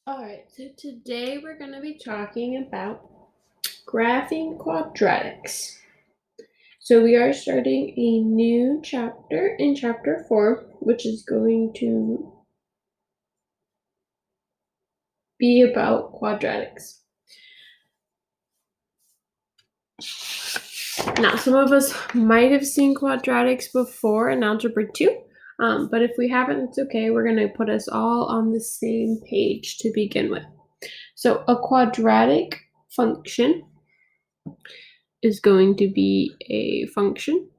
Alright, so today we're going to be talking about graphing quadratics. So we are starting a new chapter in chapter 4, which is going to be about quadratics. Now, some of us might have seen quadratics before in Algebra 2, but if we haven't, it's okay. We're going to put us all on the same page to begin with. So a quadratic function is going to be a function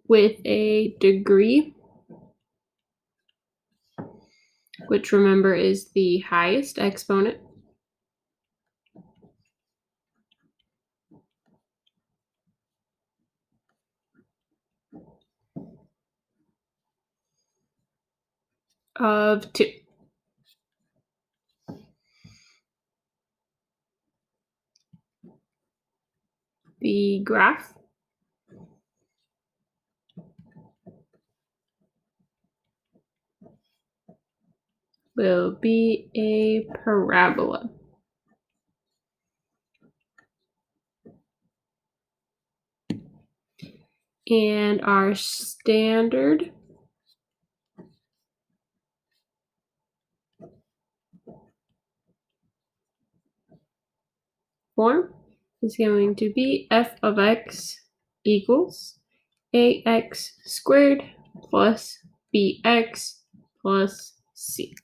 with a degree, which remember is the highest exponent, of 2. The graph will be a parabola. And our standard form is going to be f of x equals ax squared plus bx plus c.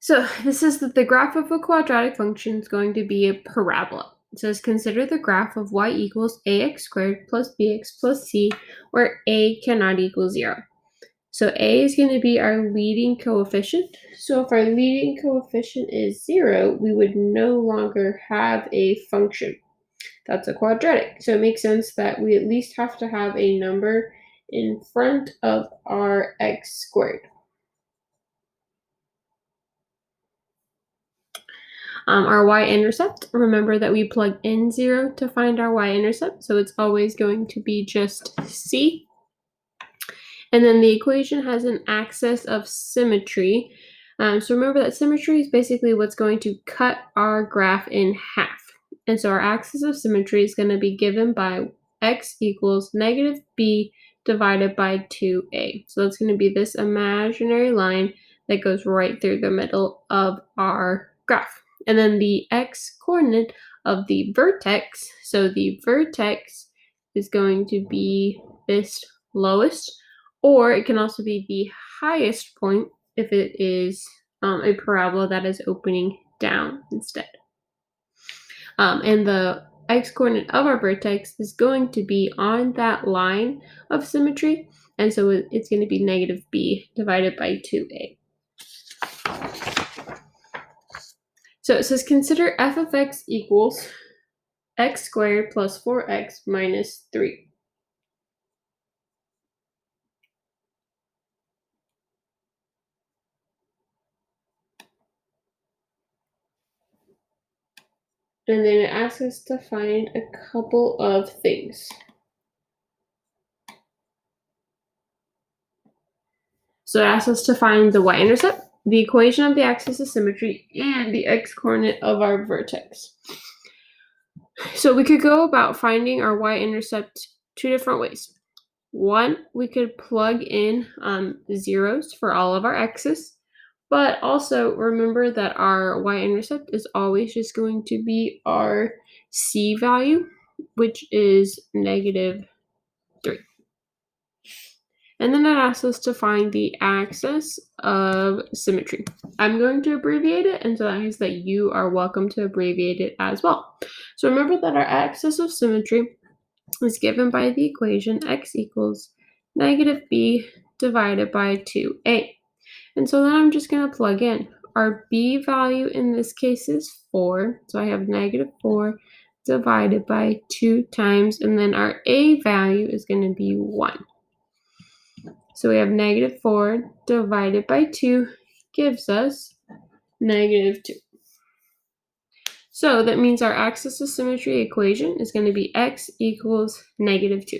So this is that the graph of a quadratic function is going to be a parabola. It says consider the graph of y equals ax squared plus bx plus c, where a cannot equal 0. So a is going to be our leading coefficient. So if our leading coefficient is 0, we would no longer have a function. That's a quadratic. So it makes sense that we at least have to have a number in front of our x squared. Our y-intercept, remember that we plug in 0 to find our y-intercept, so it's always going to be just c. And then the equation has an axis of symmetry. So remember that symmetry is basically what's going to cut our graph in half. And so our axis of symmetry is going to be given by x equals negative b divided by 2a. So that's going to be this imaginary line that goes right through the middle of our graph. And then the x-coordinate of the vertex, so the vertex is going to be this lowest, or it can also be the highest point if it is a parabola that is opening down instead. And the x-coordinate of our vertex is going to be on that line of symmetry, and so it's going to be negative b divided by 2a. So it says consider f of x equals x squared plus 4x minus 3. And then it asks us to find a couple of things. So it asks us to find the y-intercept, the equation of the axis of symmetry, and the x-coordinate of our vertex. So we could go about finding our y-intercept 2 different ways. One, we could plug in zeros for all of our x's, but also remember that our y-intercept is always just going to be our c value, which is negative 3. And then it asks us to find the axis of symmetry. I'm going to abbreviate it, and so that means that you are welcome to abbreviate it as well. So remember that our axis of symmetry is given by the equation x equals negative b divided by 2a. And so then I'm just going to plug in. Our b value in this case is 4, so I have negative 4 divided by 2 times, and then our a value is going to be 1. So we have negative 4 divided by 2 gives us negative 2. So that means our axis of symmetry equation is going to be x equals negative 2.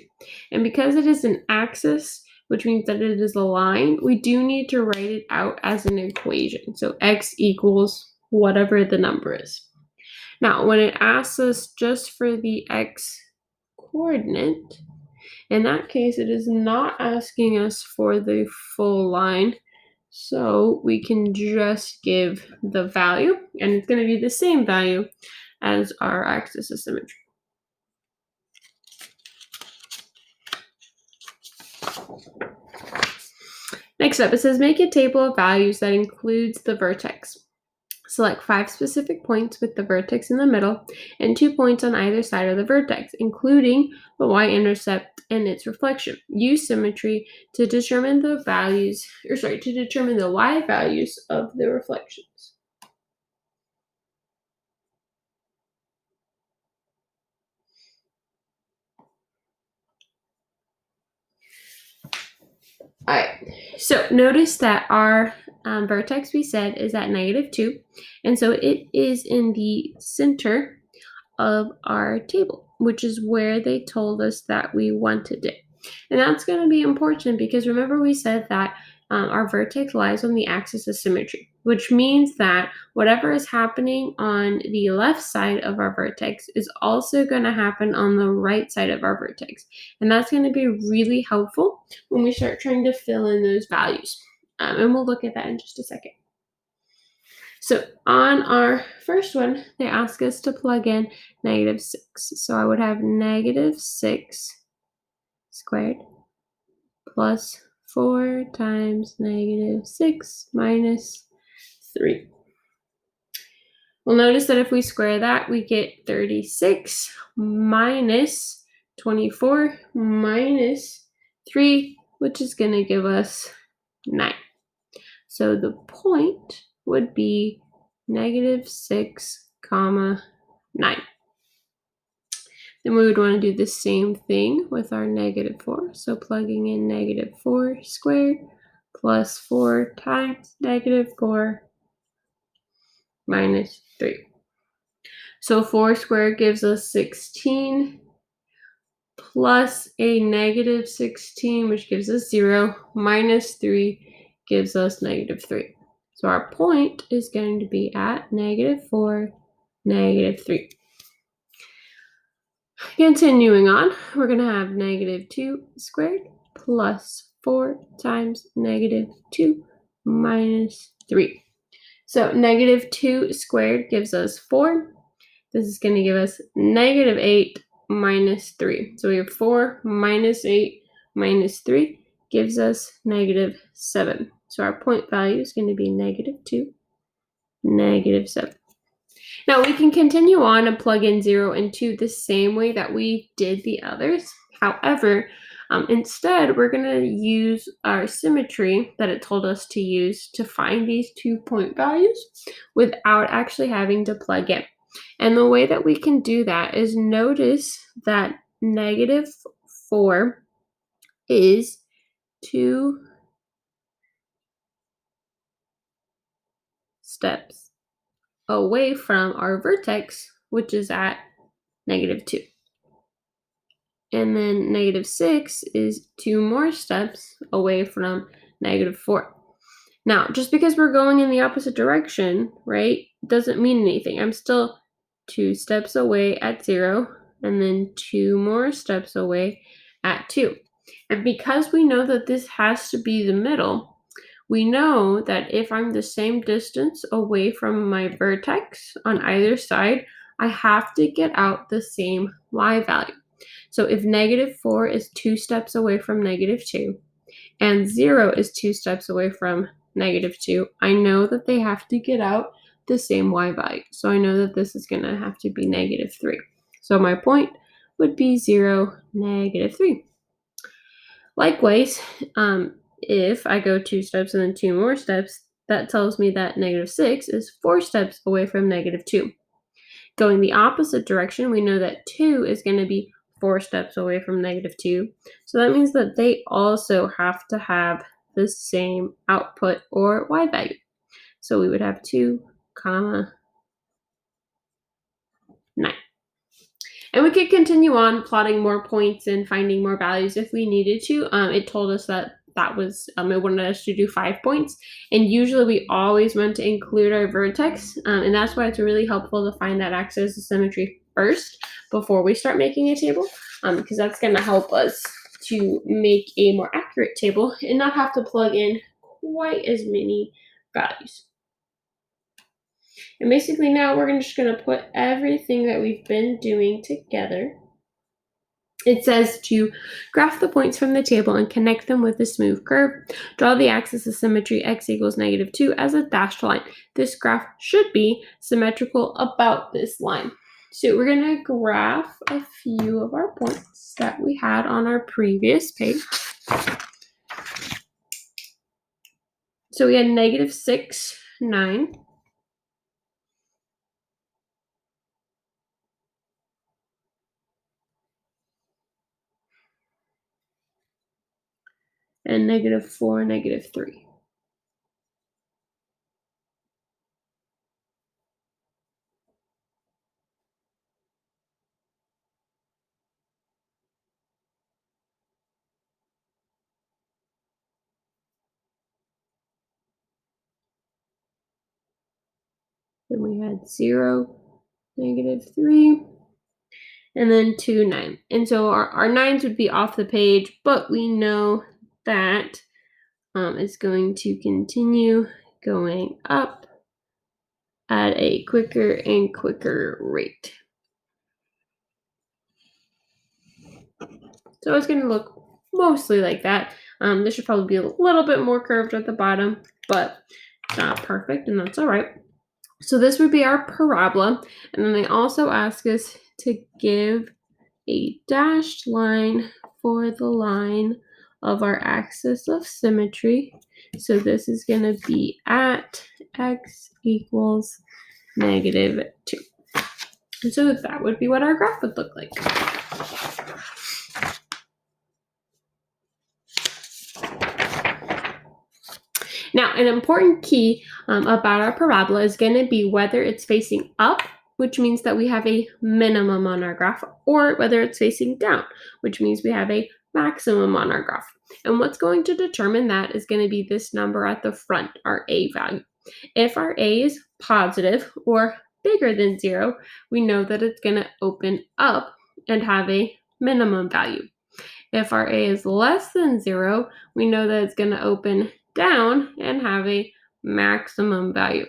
And because it is an axis, which means that it is a line, we do need to write it out as an equation. So x equals whatever the number is. Now, when it asks us just for the x coordinate, in that case, it is not asking us for the full line. So we can just give the value, and it's going to be the same value as our axis of symmetry. Next up, it says make a table of values that includes the vertex. Select 5 specific points with the vertex in the middle and 2 points on either side of the vertex, including the y-intercept and its reflection. Use symmetry to determine the y values of the reflections. All right, so notice that our vertex, we said, is at negative 2, and so it is in the center of our table, which is where they told us that we wanted it. And that's going to be important because remember we said that our vertex lies on the axis of symmetry, which means that whatever is happening on the left side of our vertex is also going to happen on the right side of our vertex. And that's going to be really helpful when we start trying to fill in those values. And we'll look at that in just a second. So on our first one, they ask us to plug in negative 6. So I would have negative 6 squared plus 4 times negative 6 minus 3. We'll notice that if we square that, we get 36 minus 24 minus 3, which is going to give us 9. So the point would be negative 6, 9. Then we would want to do the same thing with our negative 4. So plugging in negative 4 squared plus 4 times negative 4 minus 3. So 4 squared gives us 16 plus a negative 16, which gives us 0, minus 3 gives us negative 3. So our point is going to be at negative 4, negative 3. Continuing on, we're going to have negative 2 squared plus 4 times negative 2 minus 3. So negative 2 squared gives us 4. This is going to give us negative 8 minus 3. So we have 4 minus 8 minus 3 gives us negative 7. So our point value is going to be negative 2, negative 7. Now we can continue on and plug in 0 and 2 the same way that we did the others. However, instead, we're going to use our symmetry that it told us to use to find these 2 point values without actually having to plug in. And the way that we can do that is notice that negative 4 is 2 steps away from our vertex, which is at negative 2. And then negative 6 is 2 more steps away from negative 4. Now, just because we're going in the opposite direction, right, doesn't mean anything. I'm still 2 steps away at 0, and then 2 more steps away at 2. And because we know that this has to be the middle, we know that if I'm the same distance away from my vertex on either side, I have to get out the same y value. So if negative 4 is 2 steps away from negative 2, and 0 is 2 steps away from negative 2, I know that they have to get out the same y value. So I know that this is going to have to be negative 3. So my point would be 0, negative 3. Likewise, if I go 2 steps and then 2 more steps, that tells me that negative 6 is 4 steps away from negative 2. Going the opposite direction, we know that 2 is going to be 4 steps away from -2. So that means that they also have to have the same output or y value. So we would have 2, comma, 9. And we could continue on plotting more points and finding more values if we needed to. It told us that it wanted us to do 5 points. And usually we always want to include our vertex. And that's why it's really helpful to find that axis of symmetry first before we start making a table, because that's going to help us to make a more accurate table and not have to plug in quite as many values. And basically now we're just going to put everything that we've been doing together. It says to graph the points from the table and connect them with a smooth curve. Draw the axis of symmetry x equals -2 as a dashed line. This graph should be symmetrical about this line. So we're going to graph a few of our points that we had on our previous page. So we had -6, 9. And -4, -3. Then we had 0, -3, and then 2, 9. And so our 9s would be off the page, but we know that it's going to continue going up at a quicker and quicker rate. So it's going to look mostly like that. This should probably be a little bit more curved at the bottom, but it's not perfect, and that's all right. So this would be our parabola, and then they also ask us to give a dashed line for the line of our axis of symmetry. So this is going to be at x equals -2. And so that would be what our graph would look like. Now, an important key about our parabola is going to be whether it's facing up, which means that we have a minimum on our graph, or whether it's facing down, which means we have a maximum on our graph. And what's going to determine that is going to be this number at the front, our a value. If our a is positive or bigger than 0, we know that it's going to open up and have a minimum value. If our a is less than 0, we know that it's going to open down and have a maximum value.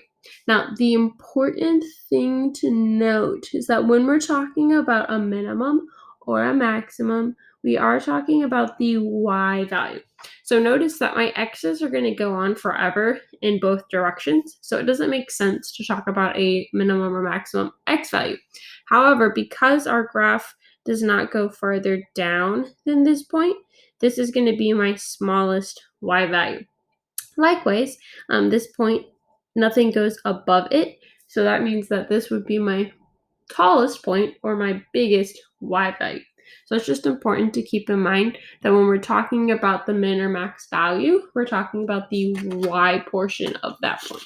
Now, the important thing to note is that when we're talking about a minimum or a maximum, we are talking about the y value. So notice that my x's are going to go on forever in both directions, so it doesn't make sense to talk about a minimum or maximum x value. However, because our graph does not go further down than this point, this is going to be my smallest y value. Likewise, this point, nothing goes above it, so that means that this would be my tallest point or my biggest y value. So it's just important to keep in mind that when we're talking about the min or max value, we're talking about the y portion of that point.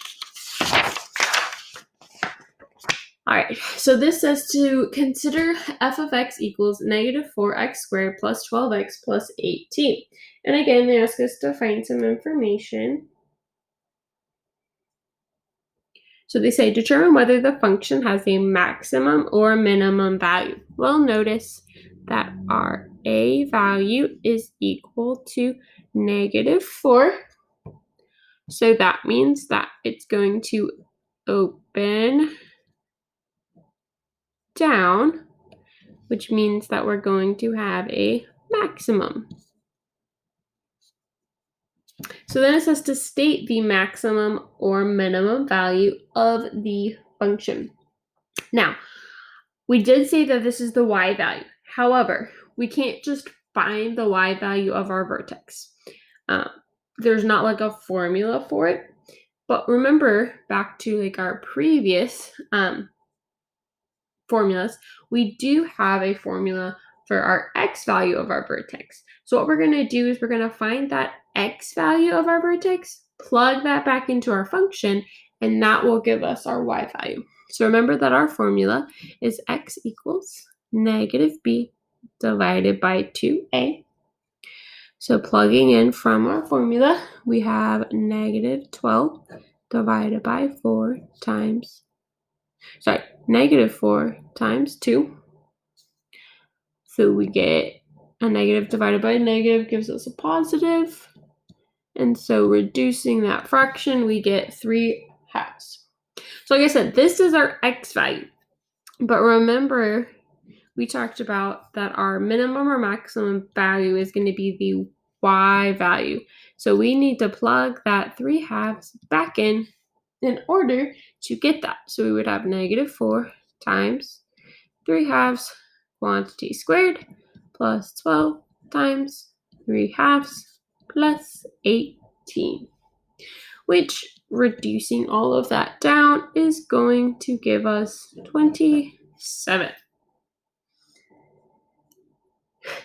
All right, so this says to consider f of x equals -4x squared plus 12x plus 18. And again, they ask us to find some information. So they say determine whether the function has a maximum or minimum value. Well, notice that our a value is equal to -4. So that means that it's going to open down, which means that we're going to have a maximum. So then it says to state the maximum or minimum value of the function. Now, we did say that this is the y value. However, we can't just find the y value of our vertex. There's not like a formula for it. But remember back to like our previous formulas, we do have a formula for our x value of our vertex. So what we're going to do is we're going to find that x value of our vertex, plug that back into our function, and that will give us our y value. So remember that our formula is x equals negative b divided by 2a. So plugging in from our formula, we have negative 12 divided by 4 times, negative 4 times 2. So we get a negative divided by a negative gives us a positive. And so reducing that fraction, we get 3 halves. So like I said, this is our x value. But remember, we talked about that our minimum or maximum value is going to be the y value. So we need to plug that 3 halves back in order to get that. So we would have negative 4 times 3 halves quantity squared plus 12 times 3 halves plus 18, which, reducing all of that down, is going to give us 27.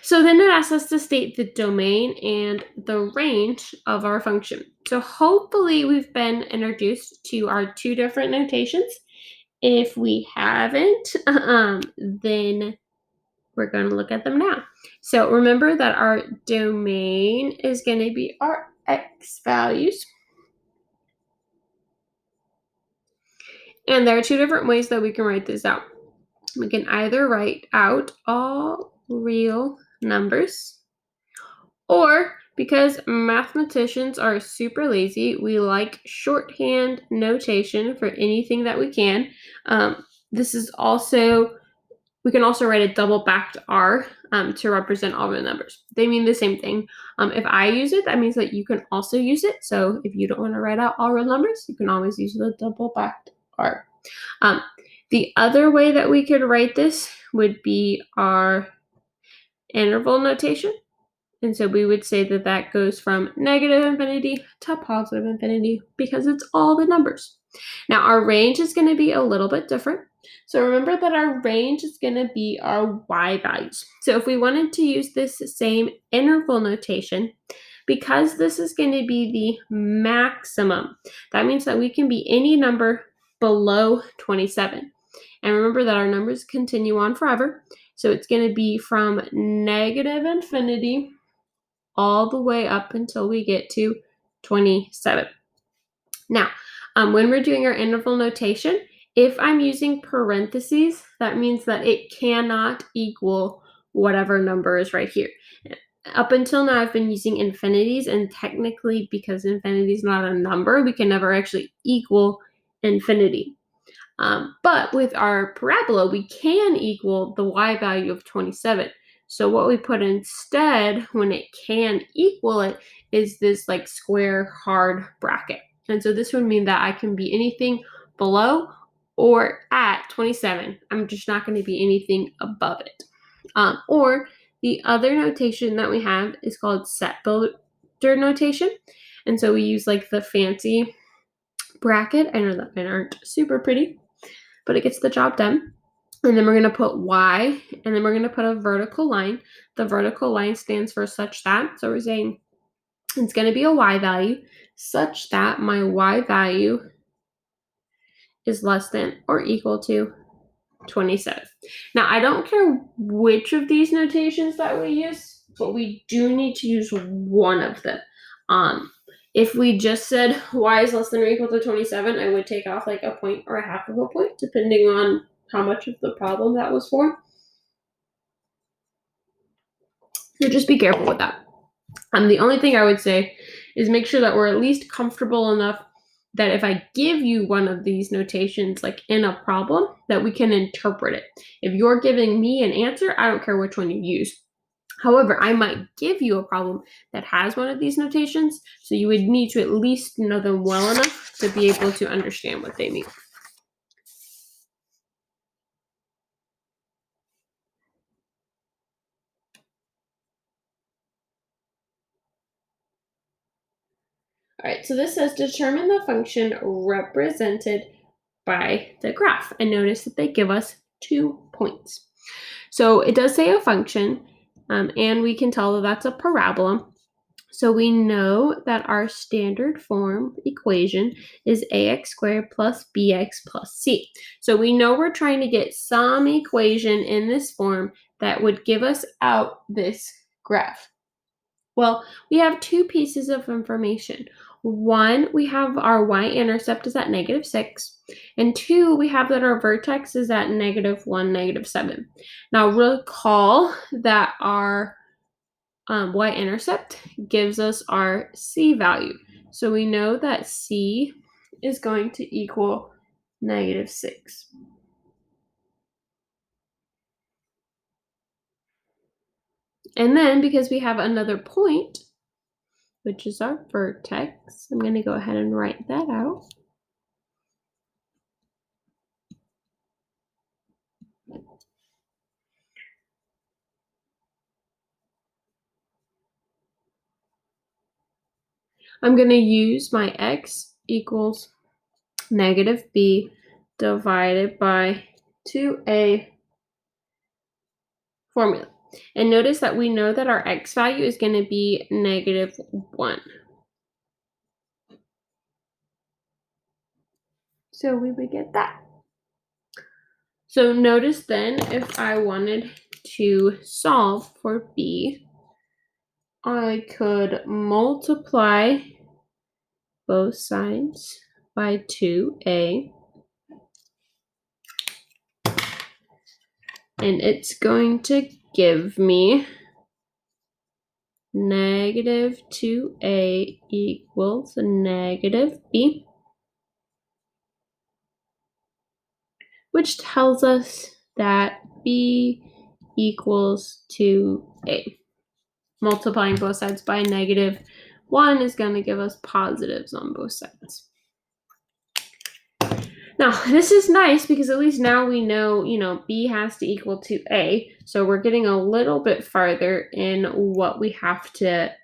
So then it asks us to state the domain and the range of our function. So hopefully we've been introduced to our 2 different notations. If we haven't, then we're going to look at them now. So remember that our domain is going to be our x values. And there are 2 different ways that we can write this out. We can either write out all real numbers, or because mathematicians are super lazy, we like shorthand notation for anything that we can. We can also write a double-backed R to represent all real numbers. They mean the same thing. If I use it, that means that you can also use it. So if you don't want to write out all real numbers, you can always use the double-backed R. The other way that we could write this would be our interval notation. And so we would say that that goes from negative infinity to positive infinity because it's all the numbers. Now our range is going to be a little bit different. So remember that our range is going to be our y values. So if we wanted to use this same interval notation, because this is going to be the maximum, that means that we can be any number below 27. And remember that our numbers continue on forever. So it's going to be from negative infinity all the way up until we get to 27. Now, when we're doing our interval notation, if I'm using parentheses, that means that it cannot equal whatever number is right here. Up until now, I've been using infinities, and technically, because infinity is not a number, we can never actually equal infinity. But with our parabola, we can equal the y value of 27. So what we put instead, when it can equal it, is this like square hard bracket. And so this would mean that I can be anything below or at 27. I'm just not going to be anything above it. Or the other notation that we have is called set builder notation. And so we use like the fancy bracket. I know that mine aren't super pretty, but it gets the job done. And then we're going to put y, and then we're going to put a vertical line. The vertical line stands for such that. So we're saying it's going to be a y value such that my y value is less than or equal to 27. Now, I don't care which of these notations that we use, but we do need to use one of them. If we just said y is less than or equal to 27, I would take off like a point or a half of a point, depending on how much of the problem that was for. So just be careful with that. The only thing I would say is make sure that we're at least comfortable enough that if I give you one of these notations like in a problem, that we can interpret it. If you're giving me an answer, I don't care which one you use. However, I might give you a problem that has one of these notations, so you would need to at least know them well enough to be able to understand what they mean. All right, so this says determine the function represented by the graph. And notice that they give us 2 points. So it does say a function, and we can tell that that's a parabola. So we know that our standard form equation is ax squared plus bx plus c. So we know we're trying to get some equation in this form that would give us out this graph. Well, we have two pieces of information. One, we have our y-intercept is at -6, and two, we have that our vertex is at -1, -7. Now recall that our y-intercept gives us our c value. So we know that c is going to equal -6. And then because we have another point, which is our vertex, I'm going to go ahead and write that out. I'm going to use my x equals -b divided by 2a formula. And notice that we know that our x value is going to be -1. So we would get that. So notice then, if I wanted to solve for b, I could multiply both sides by 2a, and it's going to give me -2a equals -b, which tells us that b equals 2a. Multiplying both sides by -1 is going to give us positives on both sides. Now, this is nice because at least now we know, b has to equal 2a. So we're getting a little bit farther in what we have to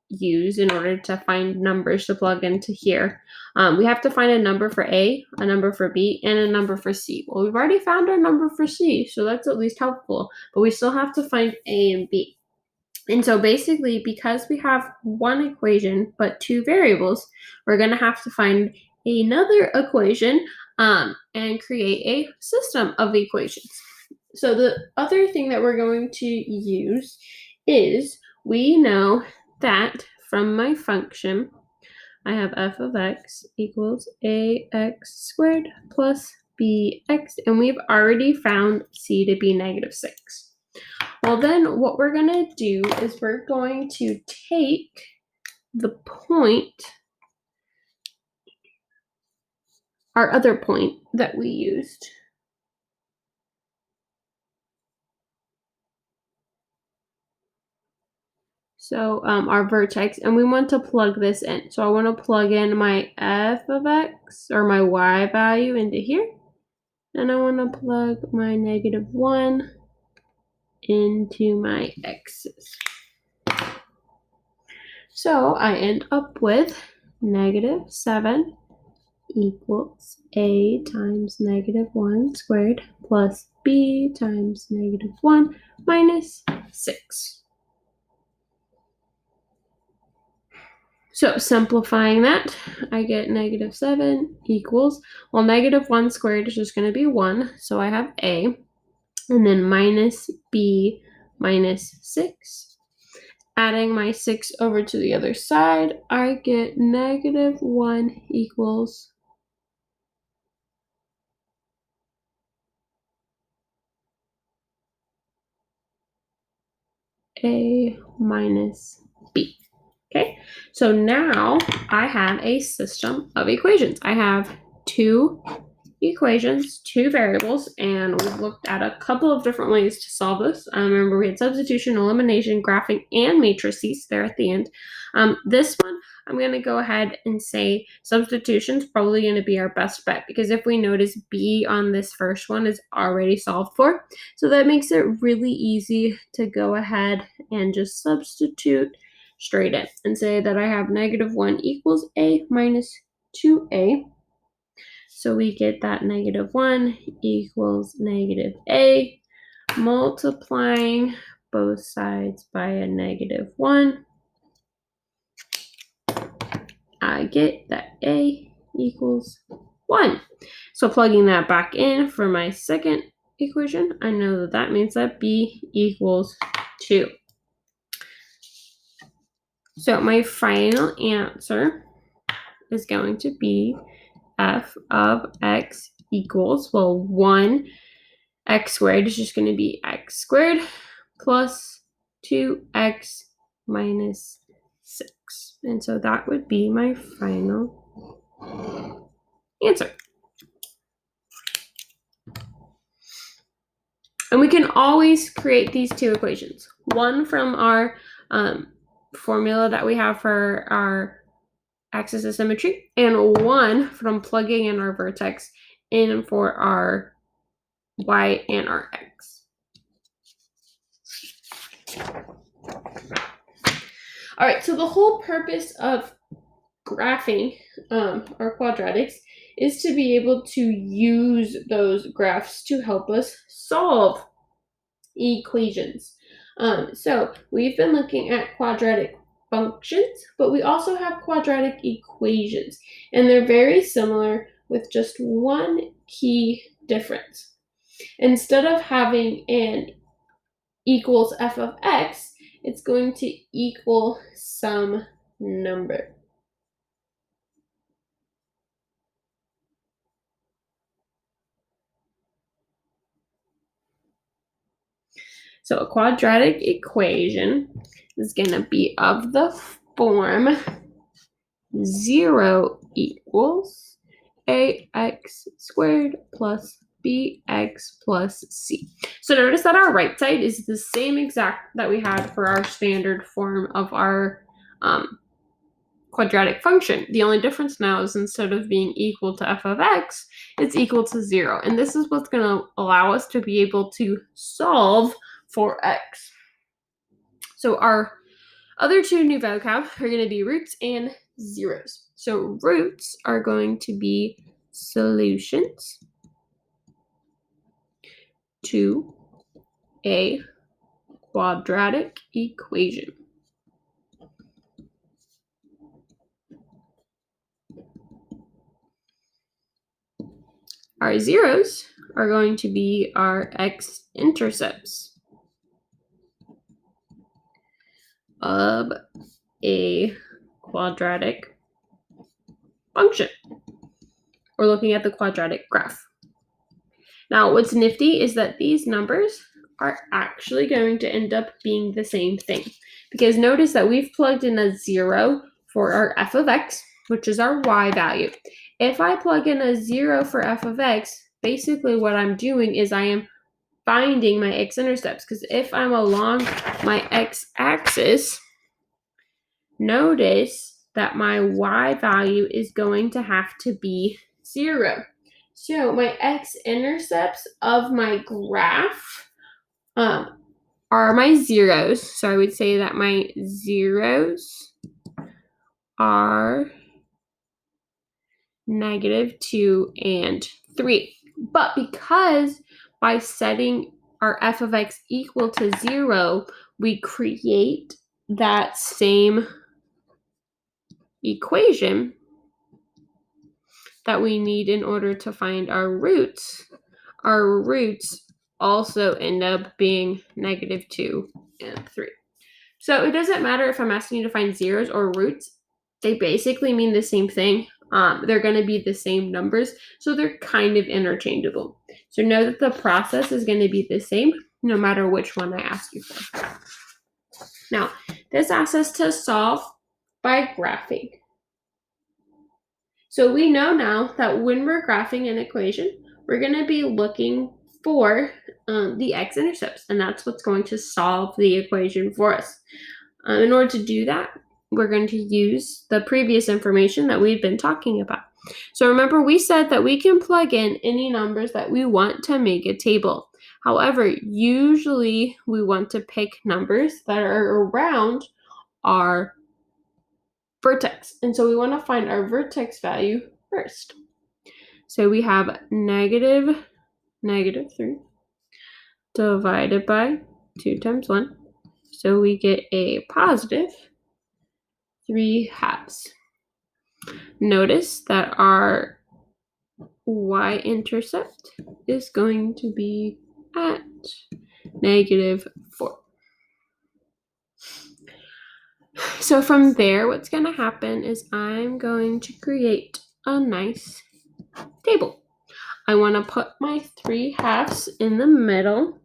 use in order to find numbers to plug into here. We have to find a number for a number for b, and a number for c. Well, we've already found our number for c, so that's at least helpful. But we still have to find a and b. And so basically, because we have one equation but two variables, we're going to have to find another equation and create a system of equations. So the other thing that we're going to use is, we know that from my function, I have f of x equals ax squared plus bx, and we've already found c to be -6. Well, then what we're going to do is we're going to take the point, our other point that we used. So our vertex, and we want to plug this in. So I want to plug in my f of x, or my y value, into here. And I want to plug my -1 into my x's. So I end up with -7 equals a times -1 squared plus b times -1 minus 6. So simplifying that, I get -7 equals, well, -1 squared is just going to be 1, so I have a, and then minus b minus 6. Adding my 6 over to the other side, I get -1 equals a minus b. Okay, so now I have a system of equations. I have two equations, two variables, and we've looked at a couple of different ways to solve this. Remember, we had substitution, elimination, graphing, and matrices there at the end. This one, I'm going to go ahead and say substitution is probably going to be our best bet, because if we notice, b on this first one is already solved for. So that makes it really easy to go ahead and just substitute straight in and say that I have -1 equals a minus 2a. So we get that -1 equals -a, multiplying both sides by a -1. I get that a equals 1. So plugging that back in for my second equation, I know that that means that b equals 2. So my final answer is going to be f of x equals, well, 1 x squared is just going to be x squared plus 2x minus 6. And so that would be my final answer. And we can always create these two equations. One from our formula that we have for our axis of symmetry, and one from plugging in our vertex in for our y and our x. All right, so the whole purpose of graphing our quadratics is to be able to use those graphs to help us solve equations. So we've been looking at quadratic functions, but we also have quadratic equations, and they're very similar with just one key difference. Instead of having an equals f of x, it's going to equal some number. So a quadratic equation is going to be of the form 0 equals ax squared plus bx plus c. So notice that our right side is the same exact that we had for our standard form of our quadratic function. The only difference now is instead of being equal to f of x, it's equal to 0. And this is what's going to allow us to be able to solve for x. So our other two new vocab are going to be roots and zeros. So roots are going to be solutions to a quadratic equation. Our zeros are going to be our x-intercepts of a quadratic function. We're looking at the quadratic graph. Now, what's nifty is that these numbers are actually going to end up being the same thing, because notice that we've plugged in a 0 for our f of x, which is our y value. If I plug in a 0 for f of x, basically what I'm doing is I am finding my x-intercepts, because if I'm along my x-axis, notice that my y value is going to have to be 0. So my x-intercepts of my graph are my zeros. So I would say that my zeros are -2 and 3. But because by setting our f of x equal to 0, we create that same equation that we need in order to find our roots also end up being -2 and 3. So it doesn't matter if I'm asking you to find zeros or roots. They basically mean the same thing. They're going to be the same numbers, so they're kind of interchangeable. So know that the process is going to be the same no matter which one I ask you for. Now, this asks us to solve by graphing. So we know now that when we're graphing an equation, we're going to be looking for the x-intercepts, and that's what's going to solve the equation for us. In order to do that, we're going to use the previous information that we've been talking about. So remember, we said that we can plug in any numbers that we want to make a table. However, usually we want to pick numbers that are around our vertex. And so we want to find our vertex value first. So we have negative 3 divided by 2 times 1. So we get a positive 3/2. Notice that our y-intercept is going to be at -4. So from there, what's going to happen is I'm going to create a nice table. I want to put my 3/2 in the middle.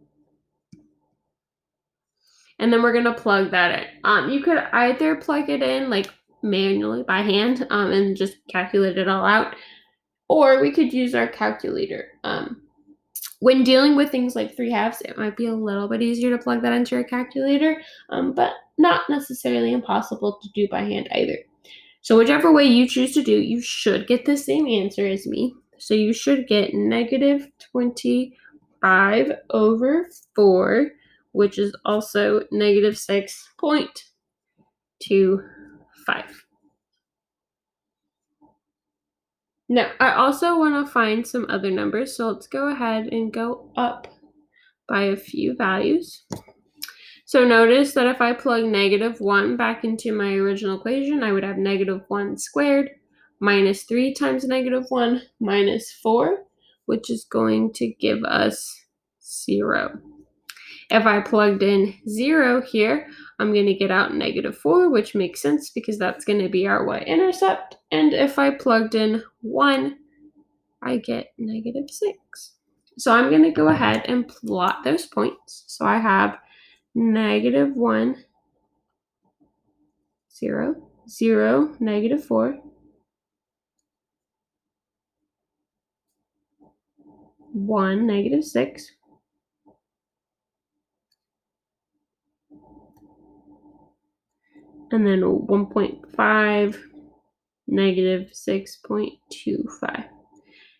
And then we're going to plug that in. You could either plug it in like manually by hand and just calculate it all out, or we could use our calculator. When dealing with things like 3/2, it might be a little bit easier to plug that into your calculator, but not necessarily impossible to do by hand either. So whichever way you choose to do, you should get the same answer as me. So you should get -25/4, which is also -6.25. Now, I also want to find some other numbers, so let's go ahead and go up by a few values. So notice that if I plug -1 back into my original equation, I would have -1 squared minus 3 times -1 minus 4, which is going to give us 0. If I plugged in 0 here, I'm going to get out -4, which makes sense because that's going to be our y-intercept. And if I plugged in 1, I get -6. So I'm going to go ahead and plot those points. So I have -1, 0, 0, -4, 1, -6, and then 1.5, -6.25.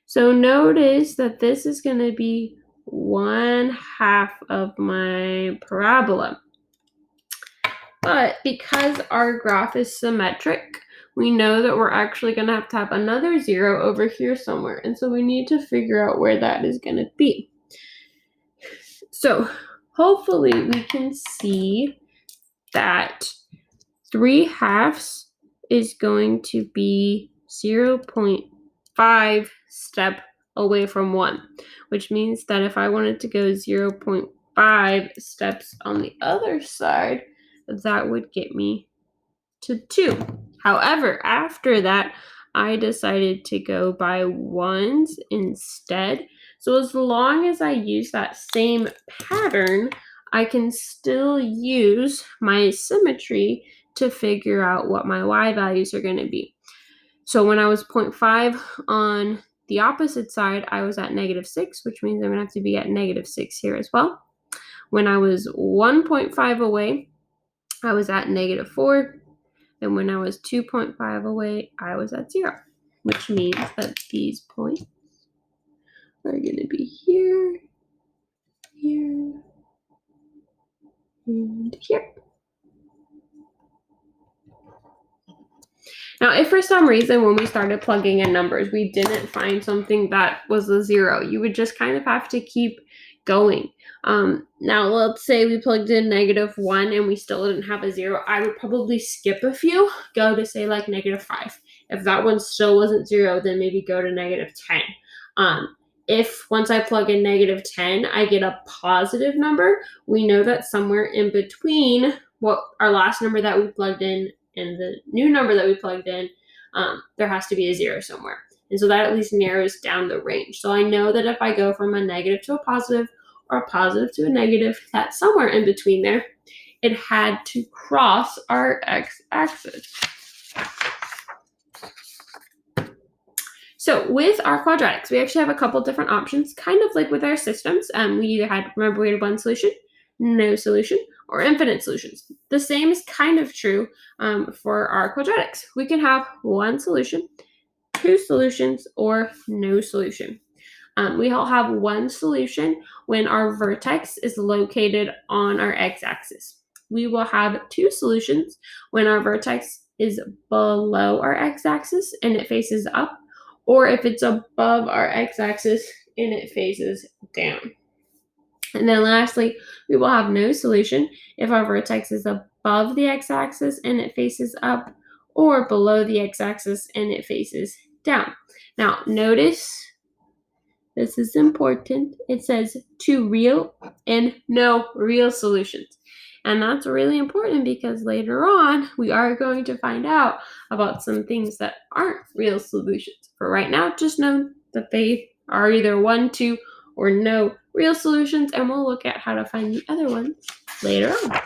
So notice that this is going to be 1/2 of my parabola. But because our graph is symmetric, we know that we're actually going to have another 0 over here somewhere. And so we need to figure out where that is going to be. So hopefully we can see that 3/2 is going to be 0.5 step away from 1, which means that if I wanted to go 0.5 steps on the other side, that would get me to 2. However, after that, I decided to go by 1s instead. So as long as I use that same pattern, I can still use my symmetry to figure out what my y values are going to be. So when I was 0.5 on the opposite side, I was at -6, which means I'm going to have to be at -6 here as well. When I was 1.5 away, I was at -4. And when I was 2.5 away, I was at 0, which means that these points are going to be here, here, and here. Now, if for some reason when we started plugging in numbers, we didn't find something that was a 0, you would just kind of have to keep going. Now, let's say we plugged in -1 and we still didn't have a 0. I would probably skip a few, go to say like -5. If that one still wasn't 0, then maybe go to -10. If once I plug in -10, I get a positive number, we know that somewhere in between what our last number that we plugged in and the new number that we plugged in, there has to be a 0 somewhere. And so that at least narrows down the range. So I know that if I go from a negative to a positive or a positive to a negative, that's somewhere in between there. It had to cross our x-axis. So with our quadratics, we actually have a couple different options, kind of like with our systems. We either had, remember, we had one solution, no solution, or infinite solutions. The same is kind of true for our quadratics. We can have one solution, two solutions, or no solution. We all have one solution when our vertex is located on our x-axis. We will have two solutions when our vertex is below our x-axis and it faces up, or if it's above our x-axis and it faces down. And then lastly, we will have no solution if our vertex is above the x-axis and it faces up, or below the x-axis and it faces down. Now, notice, this is important, it says two real and no real solutions. And that's really important because later on, we are going to find out about some things that aren't real solutions. For right now, just know that they are either 1, 2, or no real solutions, and we'll look at how to find the other ones later on.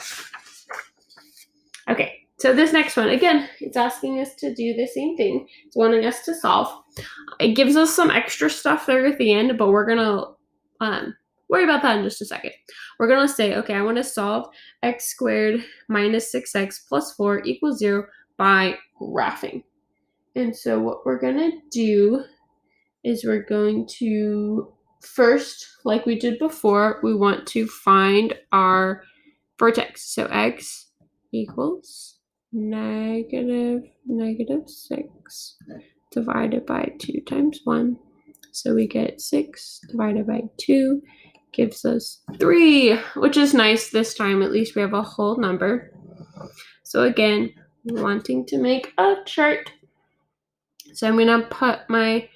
Okay, so this next one, again, it's asking us to do the same thing. It's wanting us to solve. It gives us some extra stuff there at the end, but we're gonna worry about that in just a second. We're gonna say, okay, I want to solve x squared minus 6x plus 4 equals 0 by graphing. And so what we're gonna do is we're going to first, like we did before, we want to find our vertex. So x equals negative 6 divided by 2 times 1. So we get 6 divided by 2 gives us 3, which is nice this time. At least we have a whole number. So again, wanting to make a chart. So I'm going to put my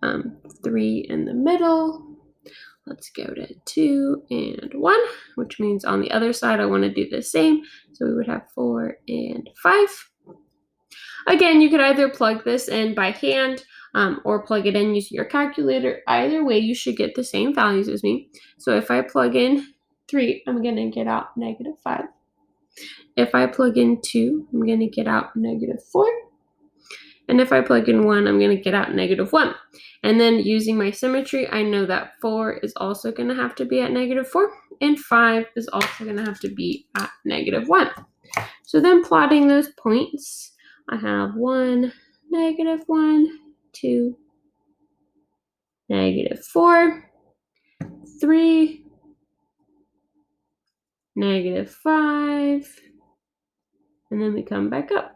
3 in the middle. Let's go to 2 and 1, which means on the other side I want to do the same. So we would have 4 and 5. Again, you could either plug this in by hand or plug it in using your calculator. Either way, you should get the same values as me. So if I plug in 3, I'm going to get out negative 5. If I plug in 2, I'm going to get out negative 4. And if I plug in 1, I'm going to get out negative 1. And then using my symmetry, I know that 4 is also going to have to be at negative 4. And 5 is also going to have to be at negative 1. So then plotting those points, I have 1, negative 1, 2, negative 4, 3, negative 5, and then we come back up.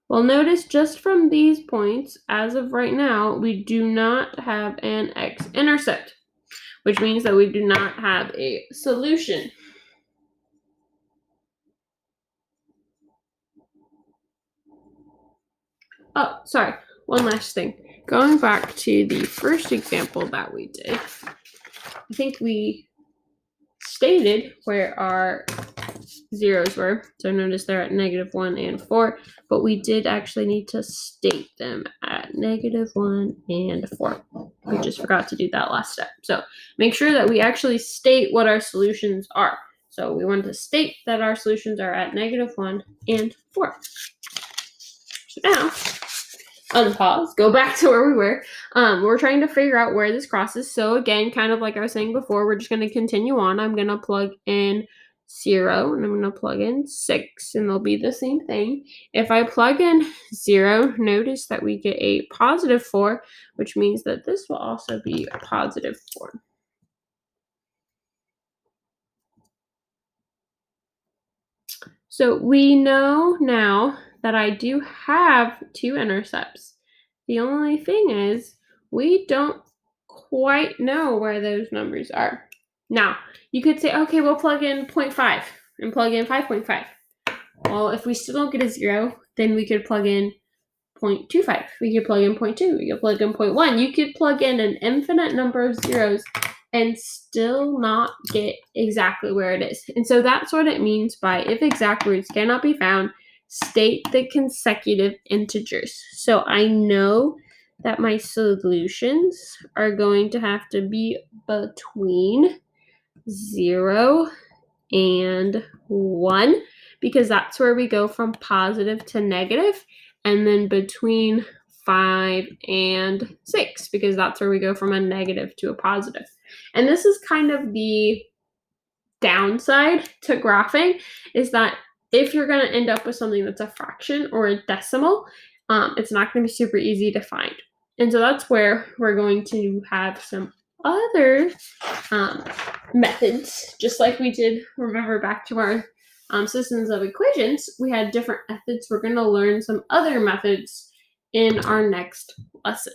Well, notice just from these points, as of right now, we do not have an x-intercept, which means that we do not have a solution. Oh, sorry, one last thing. Going back to the first example that we did, I think we stated where our zeros were. So notice they're at negative 1 and 4, but we did actually need to state them at negative 1 and 4. We just forgot to do that last step. So make sure that we actually state what our solutions are. So we want to state that our solutions are at negative 1 and 4. So now, unpause, go back to where we were. We're trying to figure out where this crosses. So again, kind of like I was saying before, we're just going to continue on. I'm going to plug in 0 and I'm going to plug in 6 and they'll be the same thing. If I plug in 0, notice that we get a positive 4, which means that this will also be a positive 4. So we know now that I do have 2 intercepts. The only thing is we don't quite know where those numbers are. Now, you could say, okay, we'll plug in 0.5 and plug in 5.5. Well, if we still don't get a 0, then we could plug in 0.25. We could plug in 0.2. We could plug in 0.1. You could plug in an infinite number of zeros and still not get exactly where it is. And so that's what it means by if exact roots cannot be found, state the consecutive integers. So I know that my solutions are going to have to be between 0 and 1 because that's where we go from positive to negative, and then between 5 and 6 because that's where we go from a negative to a positive. And this is kind of the downside to graphing, is that if you're going to end up with something that's a fraction or a decimal, it's not going to be super easy to find. And so that's where we're going to have some other methods, just like we did, remember back to our systems of equations, we had different methods. We're going to learn some other methods in our next lesson.